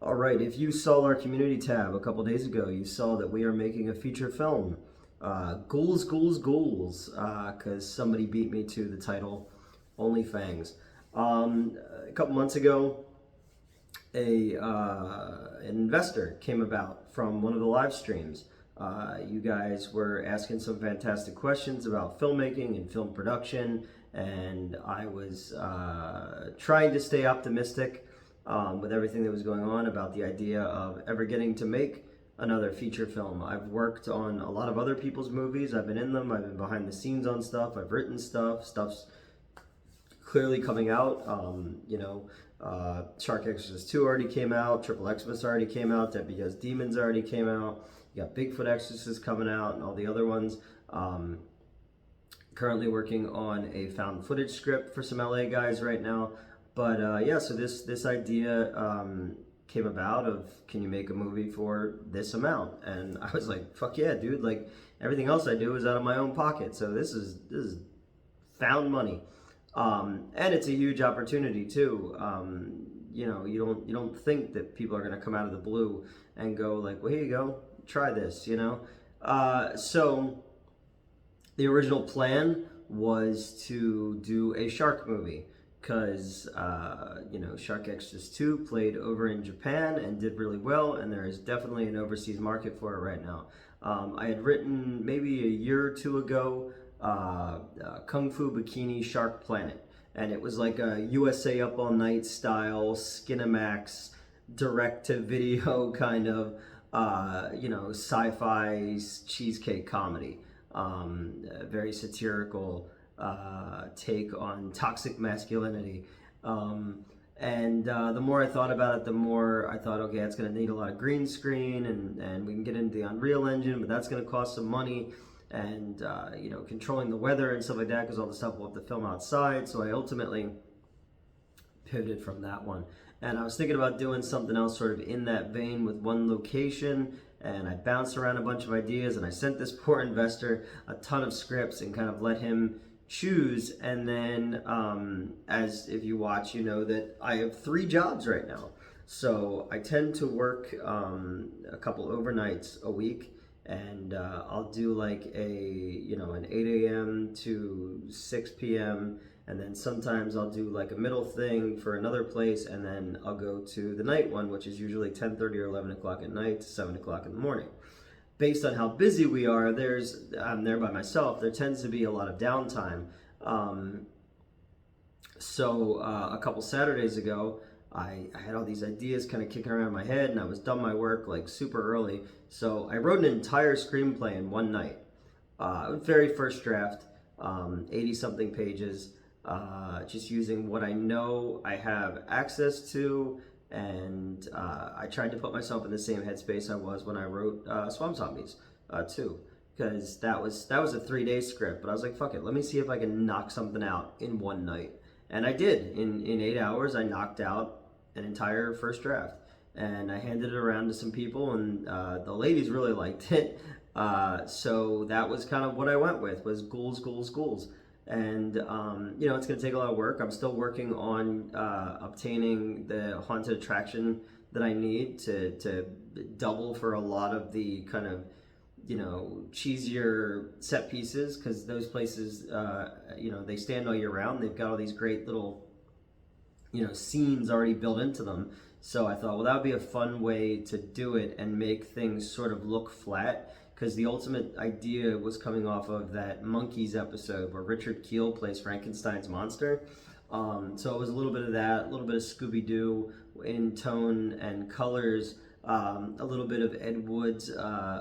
All right, if you saw our community tab a couple days ago, you saw that we are making a feature film, Ghouls, Ghouls, Ghouls, because somebody beat me to the title, Only Fangs. A couple months ago, an investor came about from one of the live streams. You guys were asking some fantastic questions about filmmaking and film production, and I was trying to stay optimistic with everything that was going on about the idea of ever getting to make another feature film. I've worked on a lot of other people's movies. I've been in them. I've been behind the scenes on stuff. I've written stuff. Stuff's clearly coming out. Shark Exorcist 2 already came out. Triple Xmas already came out. Debbie Does Demons already came out. You got Bigfoot Exorcist coming out and all the other ones. Currently working on a found footage script for some LA guys right now. But so this idea came about of, can you make a movie for this amount? And I was like, fuck yeah, dude. Like, everything else I do is out of my own pocket. So this is found money. And it's a huge opportunity too. You don't think that people are going to come out of the blue and go like, well, here you go, try this, So the original plan was to do a shark movie because, Shark Exorcist 2 played over in Japan and did really well, and there is definitely an overseas market for it right now. I had written maybe a year or two ago Kung Fu Bikini Shark Planet, and it was like a USA Up All Night style Skinamax direct-to-video kind of sci-fi cheesecake comedy, very satirical take on toxic masculinity. The more I thought about it, the more I thought, okay, it's going to need a lot of green screen, and we can get into the Unreal Engine, but that's going to cost some money. And controlling the weather and stuff like that, because all the stuff we'll have to film outside. So I ultimately pivoted from that one, and I was thinking about doing something else sort of in that vein with one location, and I bounced around a bunch of ideas, and I sent this poor investor a ton of scripts and kind of let him choose. And then as if you watch, you know that I have 3 jobs right now, so I tend to work a couple overnights a week. And I'll do like an 8 a.m. to 6 p.m. and then sometimes I'll do like a middle thing for another place, and then I'll go to the night one, which is usually 10:30 or 11 o'clock at night to 7 o'clock in the morning. Based on how busy we are, I'm there by myself. There tends to be a lot of downtime. A couple Saturdays ago, I had all these ideas kind of kicking around in my head, and I was done my work like super early. So I wrote an entire screenplay in one night. Very first draft, 80-something pages, just using what I know I have access to. And I tried to put myself in the same headspace I was when I wrote Swamp Zombies too. Because that was a 3-day script. But I was like, fuck it, let me see if I can knock something out in one night. And I did. In 8 hours, I knocked out an entire first draft, and I handed it around to some people, and the ladies really liked it. So that was kind of what I went with, was Ghouls, Ghouls, Ghouls. And it's going to take a lot of work. I'm still working on obtaining the haunted attraction that I need to double for a lot of the kind of cheesier set pieces, because those places they stand all year round. They've got all these great little scenes already built into them. So I thought, well, that would be a fun way to do it and make things sort of look flat, because the ultimate idea was coming off of that Monkeys episode where Richard Kiel plays Frankenstein's monster. So it was a little bit of that, a little bit of Scooby-Doo in tone and colors, a little bit of Ed Wood's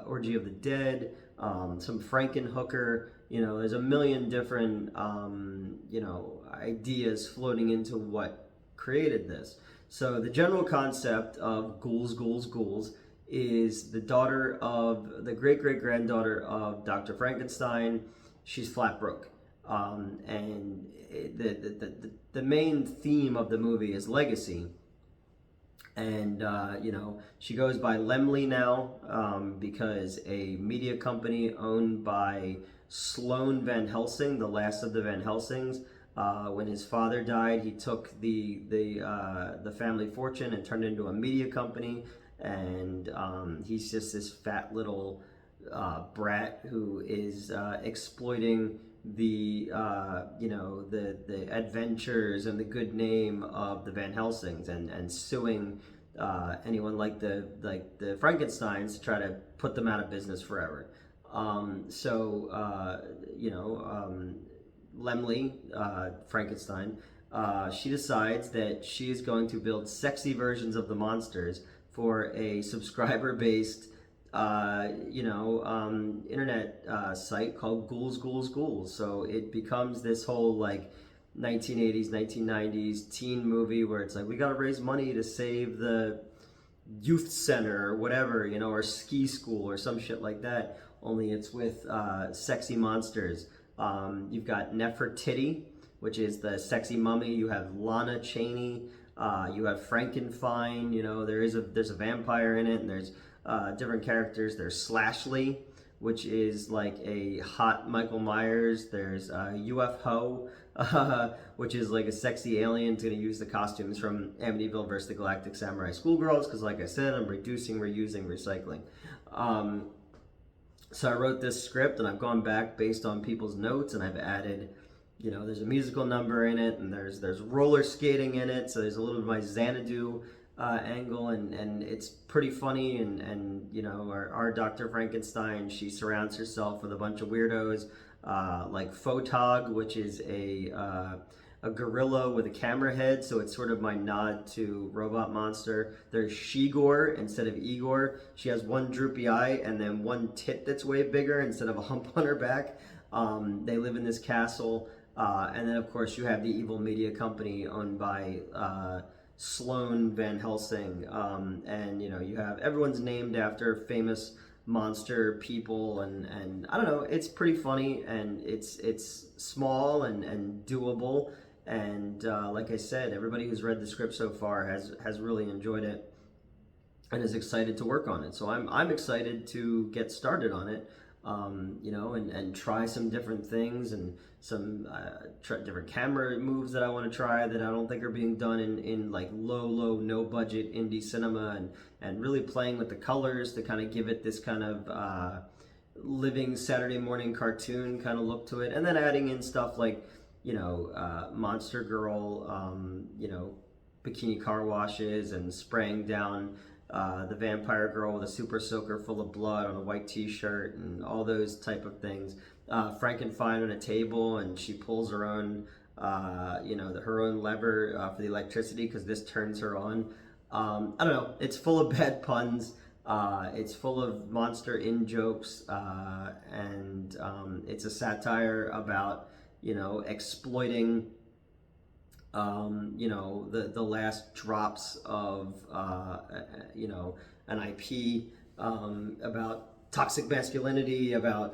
Orgy of the Dead, some Frankenhooker. There's a million different ideas floating into what created this. So the general concept of Ghouls, Ghouls, Ghouls is the daughter of the great-great-granddaughter of Dr. Frankenstein. She's flat broke. And the main theme of the movie is legacy. And, she goes by Lemley now because a media company owned by Sloan Van Helsing, the last of the Van Helsings, When his father died, he took the family fortune and turned it into a media company, and he's just this fat little brat who is exploiting the adventures and the good name of the Van Helsings, and suing anyone like the Frankensteins to try to put them out of business forever. Lemley, Frankenstein, she decides that she is going to build sexy versions of the monsters for a subscriber-based internet site called Ghouls. So it becomes this whole like 1980s, 1990s teen movie where it's like, we gotta raise money to save the youth center or whatever, or ski school or some shit like that. Only it's with sexy monsters. You've got Nefertiti, which is the sexy mummy. You have Lana Chaney. You have Frankenfine. There's a vampire in it, and there's different characters. There's Slashley, which is like a hot Michael Myers. There's UFO, which is like a sexy alien. It's going to use the costumes from Amityville versus the Galactic Samurai Schoolgirls, because like I said, I'm reducing, reusing, recycling. So I wrote this script, and I've gone back based on people's notes, and I've added, there's a musical number in it, and there's roller skating in it, so there's a little bit of my Xanadu angle, and it's pretty funny, and our Dr. Frankenstein, she surrounds herself with a bunch of weirdos, like Photog, which is a gorilla with a camera head, so it's sort of my nod to Robot Monster. There's Shigor instead of Igor. She has one droopy eye and then one tit that's way bigger instead of a hump on her back. They live in this castle, and then of course you have the evil media company owned by Sloan Van Helsing, and you have everyone's named after famous monster people, and I don't know, it's pretty funny, and it's small and doable, and like I said, everybody who's read the script so far has really enjoyed it and is excited to work on it. So I'm excited to get started on it, and try some different things, and some different camera moves that I want to try that I don't think are being done in like low, no budget indie cinema, and really playing with the colors to kind of give it this kind of living Saturday morning cartoon kind of look to it, and then adding in stuff like, Monster Girl, bikini car washes and spraying down the vampire girl with a super soaker full of blood on a white t-shirt and all those type of things. Frankenfine on a table, and she pulls her own, her own lever for the electricity because this turns her on. I don't know. It's full of bad puns. It's full of monster in-jokes, and it's a satire about, exploiting the last drops of an IP, about toxic masculinity, about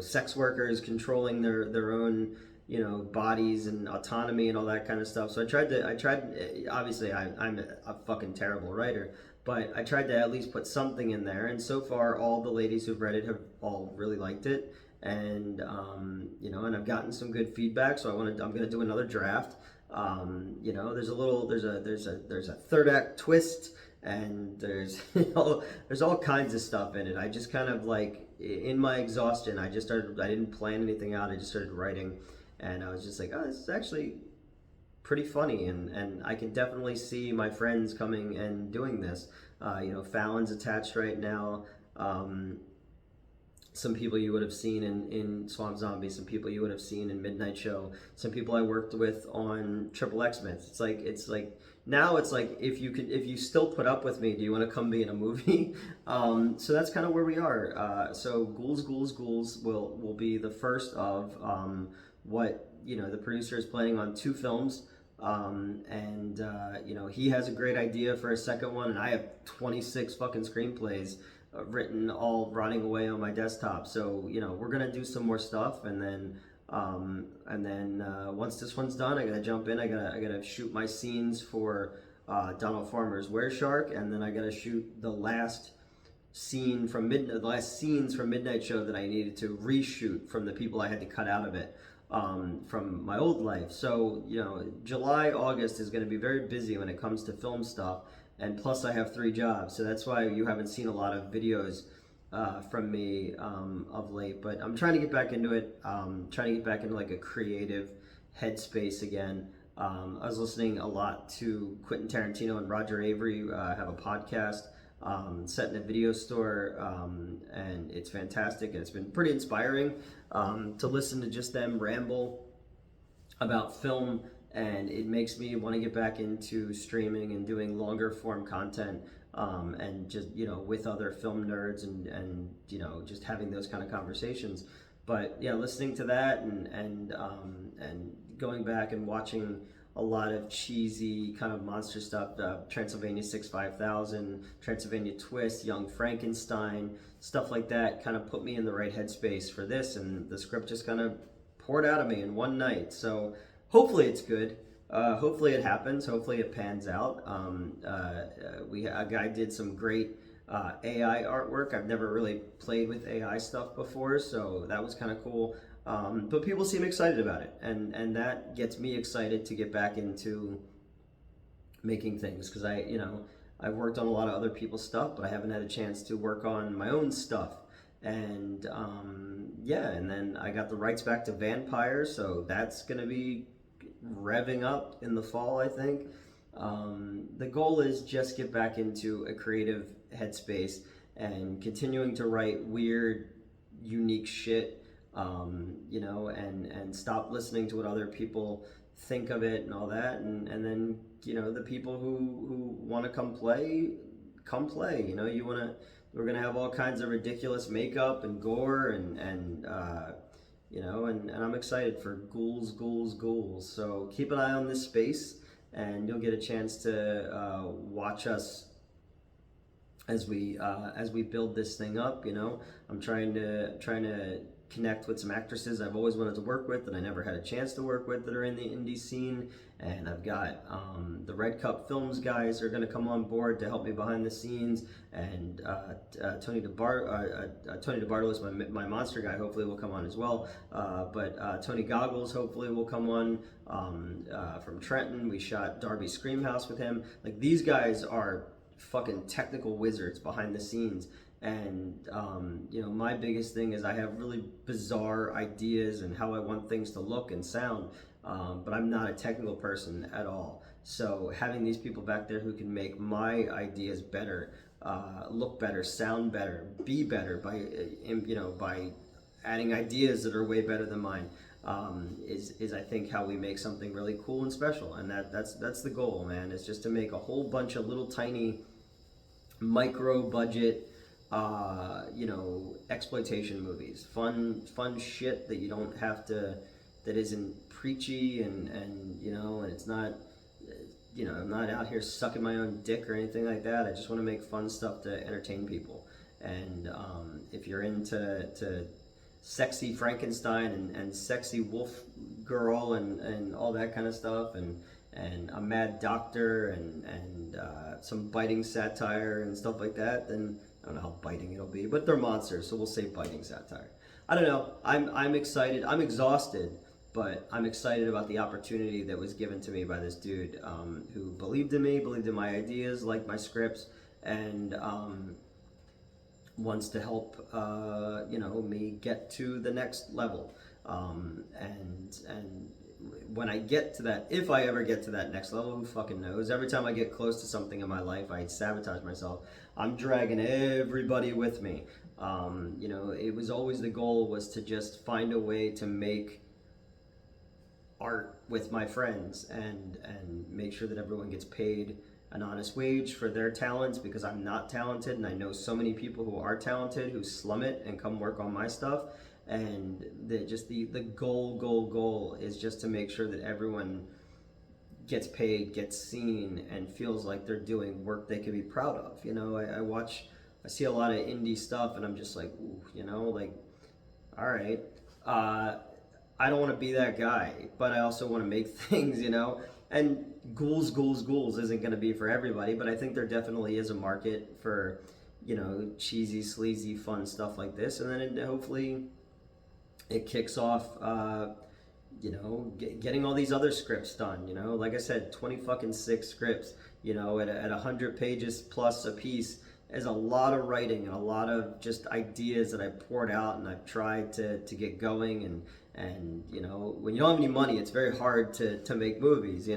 sex workers controlling their own bodies and autonomy and all that kind of stuff. So I tried. Obviously, I'm a fucking terrible writer, but I tried to at least put something in there. And so far, all the ladies who've read it have all really liked it, and and I've gotten some good feedback. So I'm gonna do another draft. There's a third act twist, and there's there's all kinds of stuff in it. I just kind of like, in my exhaustion, I didn't plan anything out. I just started writing, and I was just like, oh, this is actually pretty funny, and I can definitely see my friends coming and doing this. Fallon's attached right now. Some people you would have seen in Swamp Zombie, some people you would have seen in Midnight Show, some people I worked with on Triple X Myth. It's like now it's like, if you still put up with me, do you want to come be in a movie? So that's kind of where we are. So Ghouls will be the first of what the producer is planning on 2 films. He has a great idea for a second one, and I have 26 fucking screenplays written, all rotting away on my desktop. So we're gonna do some more stuff, and then once this one's done, I gotta jump in. I gotta shoot my scenes for Donald Farmer's Were Shark, and then I gotta shoot the last scenes from Midnight Show that I needed to reshoot from the people I had to cut out of it. from my old life. So, July, August is going to be very busy when it comes to film stuff. And plus, I have 3 jobs. So that's why you haven't seen a lot of videos from me of late. But I'm trying to get back into it, trying to get back into like a creative headspace again. I was listening a lot to Quentin Tarantino and Roger Avery have a podcast set in a video store, and it's fantastic. And it's been pretty inspiring to listen to just them ramble about film, and it makes me want to get back into streaming and doing longer form content, and just with other film nerds, and just having those kind of conversations. But yeah, listening to that and going back and watching a lot of cheesy kind of monster stuff, Transylvania 65000, Transylvania Twist, Young Frankenstein, stuff like that kind of put me in the right headspace for this, and the script just kind of poured out of me in one night. So hopefully it's good. Hopefully it happens. Hopefully it pans out. A guy did some great AI artwork. I've never really played with AI stuff before, so that was kind of cool. But people seem excited about it, and that gets me excited to get back into making things, because I've worked on a lot of other people's stuff, but I haven't had a chance to work on my own stuff. And and then I got the rights back to Vampire, so that's gonna be revving up in the fall, I think. The goal is just get back into a creative headspace and continuing to write weird, unique shit, and stop listening to what other people think of it and all that, and then the people who want to come play. We're gonna have all kinds of ridiculous makeup and gore, and I'm excited for Ghouls, Ghouls, Ghouls. So keep an eye on this space, and you'll get a chance to watch us as we build this thing up. I'm trying to connect with some actresses I've always wanted to work with that I never had a chance to work with that are in the indie scene, and I've got the Red Cup Films guys are going to come on board to help me behind the scenes, and Tony DeBartolis, my monster guy, hopefully will come on as well, but Tony Goggles hopefully will come on from Trenton. We shot Darby Screamhouse with him. Like, these guys are fucking technical wizards behind the scenes. And my biggest thing is I have really bizarre ideas and how I want things to look and sound, but I'm not a technical person at all. So having these people back there who can make my ideas better, look better, sound better, be better by adding ideas that are way better than mine, is I think how we make something really cool and special. And that's the goal, man. Is just to make a whole bunch of little tiny micro budget exploitation movies, fun shit that you don't have to, that isn't preachy, and it's not, I'm not out here sucking my own dick or anything like that. I just want to make fun stuff to entertain people. And if you're into sexy Frankenstein and sexy wolf girl and all that kind of stuff, and a mad doctor and some biting satire and stuff like that, then I don't know how biting it'll be, but they're monsters, so we'll say biting satire. I don't know. I'm excited. I'm exhausted, but I'm excited about the opportunity that was given to me by this dude who believed in me, believed in my ideas, liked my scripts, and wants to help me get to the next level. And when I get to that, if I ever get to that next level, who fucking knows? Every time I get close to something in my life, I sabotage myself. I'm dragging everybody with me. It was always, the goal was to just find a way to make art with my friends and make sure that everyone gets paid an honest wage for their talents, because I'm not talented, and I know so many people who are talented who slum it and come work on my stuff. And the goal is just to make sure that everyone gets paid, gets seen, and feels like they're doing work they could be proud of. I see a lot of indie stuff, and I'm just like, ooh, all right, I don't want to be that guy, but I also want to make things, and Ghouls isn't going to be for everybody, but I think there definitely is a market for, cheesy, sleazy, fun stuff like this, and then hopefully it kicks off, getting all these other scripts done. Like I said, 20 fucking 6 scripts. At 100 pages plus a piece is a lot of writing and a lot of just ideas that I poured out and I've tried to get going. And when you don't have any money, it's very hard to make movies.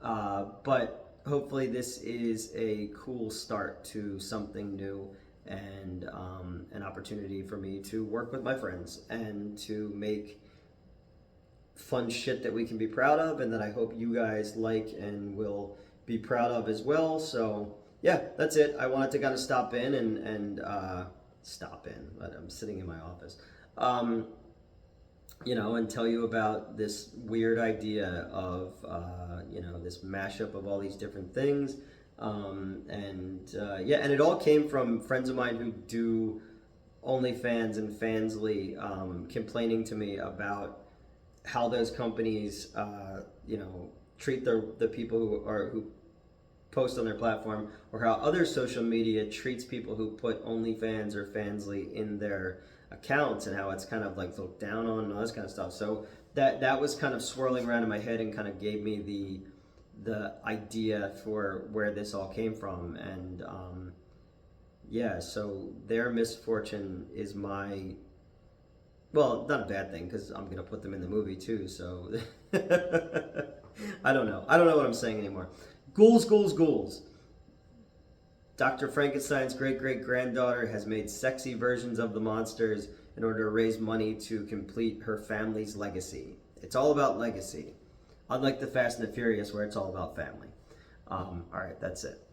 But hopefully this is a cool start to something new, and an opportunity for me to work with my friends and to make fun shit that we can be proud of, and that I hope you guys like and will be proud of as well. So yeah, that's it. I wanted to kind of stop in and but I'm sitting in my office, and tell you about this weird idea of this mashup of all these different things, and it all came from friends of mine who do OnlyFans and Fansly, complaining to me about how those companies, treat the people who post on their platform, or how other social media treats people who put OnlyFans or Fansly in their accounts, and how it's kind of like looked down on and all this kind of stuff. So that was kind of swirling around in my head and kind of gave me the idea for where this all came from. And so their misfortune is my, well, not a bad thing, because I'm gonna put them in the movie too. So I don't know what I'm saying anymore. Ghouls, ghouls, ghouls. Dr. Frankenstein's great-great-granddaughter has made sexy versions of the monsters in order to raise money to complete her family's legacy. It's all about legacy. Unlike the Fast and the Furious, where it's all about family. All right, that's it.